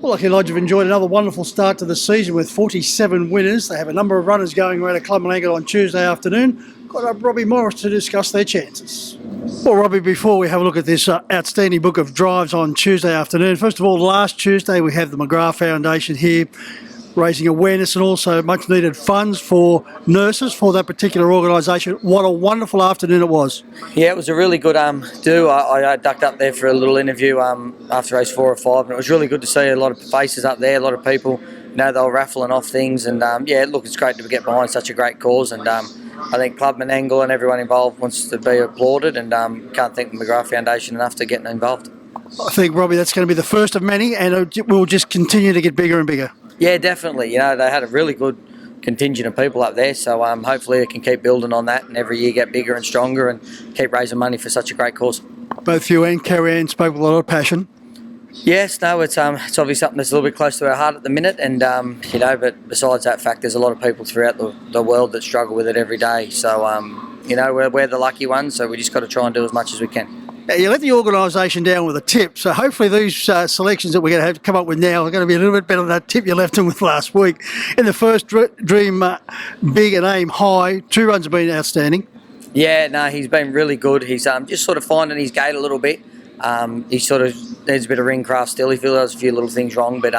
Well, lucky Lodge have enjoyed another wonderful start to the season with 47 winners. They have a number of runners going around at Club Menangle on Tuesday afternoon. Got up Robbie Morris to discuss their chances. Well, Robbie, before we have a look at this outstanding book of drives on Tuesday afternoon, first of all, last Tuesday we have the McGrath Foundation here raising awareness and also much needed funds for nurses for that particular organisation. What a wonderful afternoon it was. Yeah, it was a really good do. I ducked up there for a little interview after race 4 or 5, and it was really good to see a lot of faces up there, a lot of people. You know, they were raffling off things, and yeah, look, it's great to get behind such a great cause, and I think Club Menangle and everyone involved wants to be applauded, and can't thank the McGrath Foundation enough to get involved. I think, Robbie, that's going to be the first of many, and it will just continue to get bigger and bigger. Yeah, definitely. You know, they had a really good contingent of people up there, so hopefully they can keep building on that and every year get bigger and stronger and keep raising money for such a great cause. Both you and Carrie Ann spoke with a lot of passion. Yes, no, it's obviously something that's a little bit close to our heart at the minute, and you know, but besides that fact, there's a lot of people throughout the world that struggle with it every day. So you know, we're the lucky ones, so we just got to try and do as much as we can. You let the organisation down with a tip, so hopefully these selections that we're going to have to come up with now are going to be a little bit better than that tip you left them with last week. In the first Dream Big and Aim High, 2 runs have been outstanding. Yeah, no, he's been really good. He's just sort of finding his gait a little bit. He sort of needs a bit of ring craft still. He feels a few little things wrong, but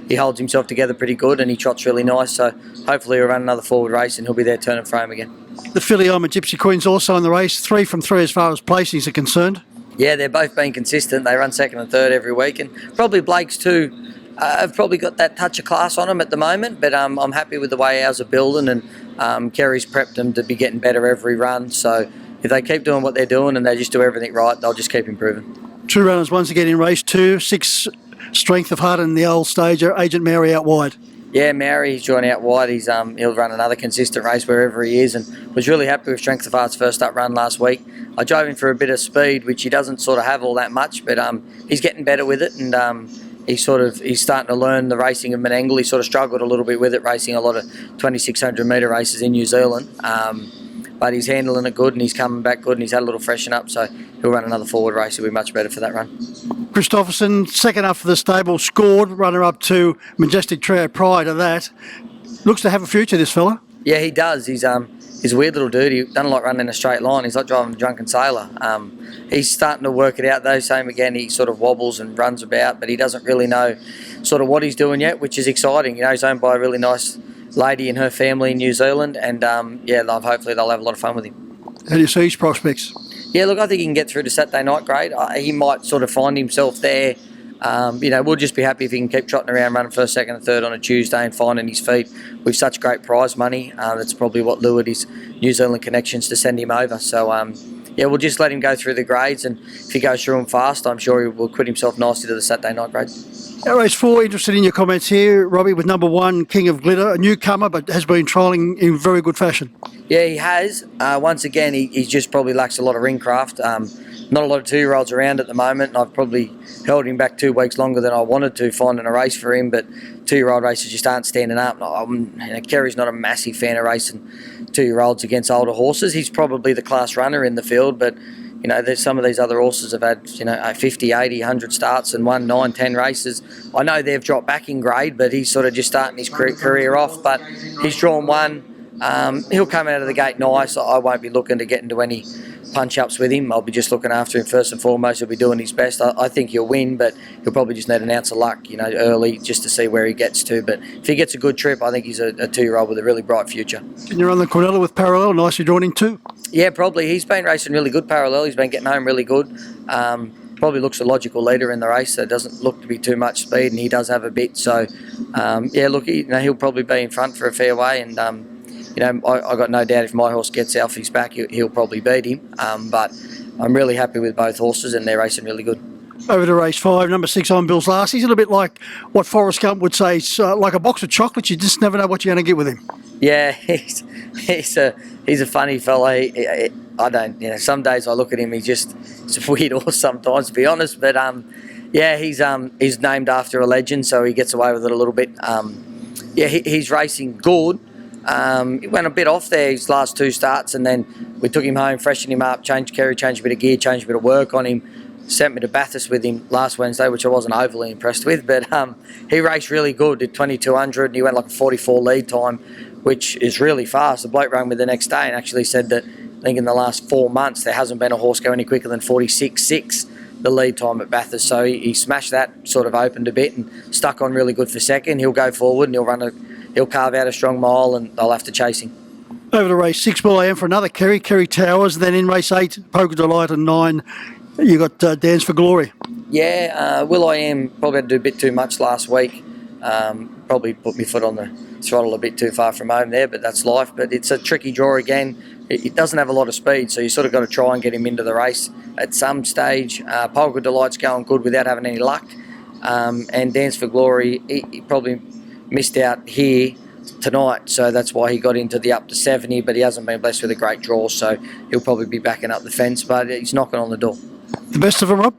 he holds himself together pretty good and he trots really nice. So hopefully he'll run another forward race and he'll be there turning frame again. The filly I'm a Gypsy Queen's also in the race, 3 from 3 as far as placings are concerned. Yeah, they're both been consistent. They run second and third every week, and probably Blake's too. Have probably got that touch of class on them at the moment, but I'm happy with the way ours are building, and Kerry's prepped them to be getting better every run. So if they keep doing what they're doing and they just do everything right, they'll just keep improving. 2 runners once again in race 2, 6 Strength of Heart in the old stager, Agent Mary out wide. Yeah, Mary, he's joining out wide. He'll run another consistent race wherever he is, and was really happy with Strength of Heart's first up run last week. I drove him for a bit of speed, which he doesn't sort of have all that much, but he's getting better with it, and he's starting to learn the racing of Menangle. He sort of struggled a little bit with it, racing a lot of 2,600 metre races in New Zealand, but he's handling it good and he's coming back good and he's had a little freshen up, so he'll run another forward race. He'll be much better for that run. Christopherson, second up for the stable, scored, runner up to Majestic Trio prior to that. Looks to have a future, this fella. Yeah, he does. He's a weird little dude. He doesn't like running in a straight line. He's like driving a drunken sailor. He's starting to work it out though. Same again, he sort of wobbles and runs about, but he doesn't really know sort of what he's doing yet, which is exciting. You know, he's owned by a really nice lady and her family in New Zealand, and yeah, hopefully they'll have a lot of fun with him. How do you see his prospects? Yeah, look, I think he can get through to Saturday night grade. He might sort of find himself there. You know, we'll just be happy if he can keep trotting around, running first, second and third on a Tuesday and finding his feet with such great prize money. That's probably what lured his New Zealand connections to send him over. So, yeah, we'll just let him go through the grades, and if he goes through them fast, I'm sure he will quit himself nicely to the Saturday night grade. Race 4, interested in your comments here, Robbie, with number 1, King of Glitter, a newcomer, but has been trialling in very good fashion. Yeah, he has. Once again, he just probably lacks a lot of ring craft. Not a lot of 2-year-olds around at the moment, and I've probably held him back 2 weeks longer than I wanted to, finding a race for him, but 2-year-old races just aren't standing up. Kerry's not a massive fan of racing 2-year-olds against older horses. He's probably the class runner in the field, but you know, there's some of these other horses have had, you know, 50, 80, 100 starts and won 9, 10 races. I know they've dropped back in grade, but he's sort of just starting his career off, but he's drawn one. He'll come out of the gate nice. I won't be looking to get into any punch-ups with him. I'll be just looking after him first and foremost. He'll be doing his best. I think he'll win, but he'll probably just need an ounce of luck, you know, early just to see where he gets to. But if he gets a good trip, I think he's a 2-year-old with a really bright future. And you're on the Cornella with Parallel, nicely drawn in too. Yeah, probably. He's been racing really good Parallel. He's been getting home really good. Probably looks a logical leader in the race. There doesn't look to be too much speed, and he does have a bit. So, yeah, look, he'll probably be in front for a fair way, and you know, I got no doubt if my horse gets off his back, he'll probably beat him. But I'm really happy with both horses, and they're racing really good. Over to race 5, number 6 on Bill's Last. He's a little bit like what Forrest Gump would say. It's like a box of chocolates. You just never know what you're going to get with him. Yeah, he's a funny fella. I don't, you know, some days I look at him, he's a weird horse sometimes, to be honest. But yeah, he's named after a legend, so he gets away with it a little bit. Yeah, he's racing good. He went a bit off there his last 2 starts, and then we took him home, freshened him up, changed a bit of gear, changed a bit of work on him. sent me to Bathurst with him last Wednesday, which I wasn't overly impressed with, but he raced really good, did 2200, and he went like a 44 lead time, which is really fast. The bloke rang me the next day and actually said that I think in the last 4 months there hasn't been a horse go any quicker than 46.6 the lead time at Bathurst. So he smashed that, sort of opened a bit and stuck on really good for second. He'll go forward and he'll carve out a strong mile, and they'll have to chase him. Over to race 6, Will I Am for another Kerry Towers. Then in race 8, Polka Delight, and 9, you got Dance for Glory. Yeah, Will I Am probably had to do a bit too much last week. Probably put my foot on the throttle a bit too far from home there, but that's life. But it's a tricky draw again. It doesn't have a lot of speed, so you sort of got to try and get him into the race at some stage. Polka Delight's going good without having any luck. And Dance for Glory, he probably missed out here tonight, so that's why he got into the up to 70, but he hasn't been blessed with a great draw, so he'll probably be backing up the fence, but he's knocking on the door. The best of them, Rob?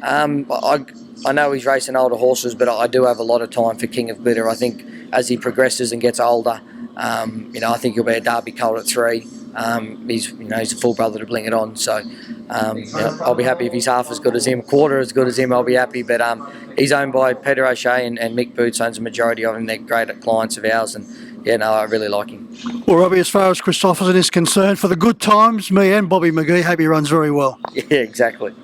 I know he's racing older horses, but I do have a lot of time for King of Glitter. I think as he progresses and gets older, I think he'll be a Derby colt at 3. He's a full brother to Bling It On, so I'll be happy if he's half as good as him, quarter as good as him. I'll be happy, but he's owned by Peter O'Shea and Mick Boots owns a majority of him. They're great clients of ours, and I really like him. Well, Robbie, as far as Christopherson is concerned, for the good times, me and Bobby McGee hope he runs very well. Yeah, exactly.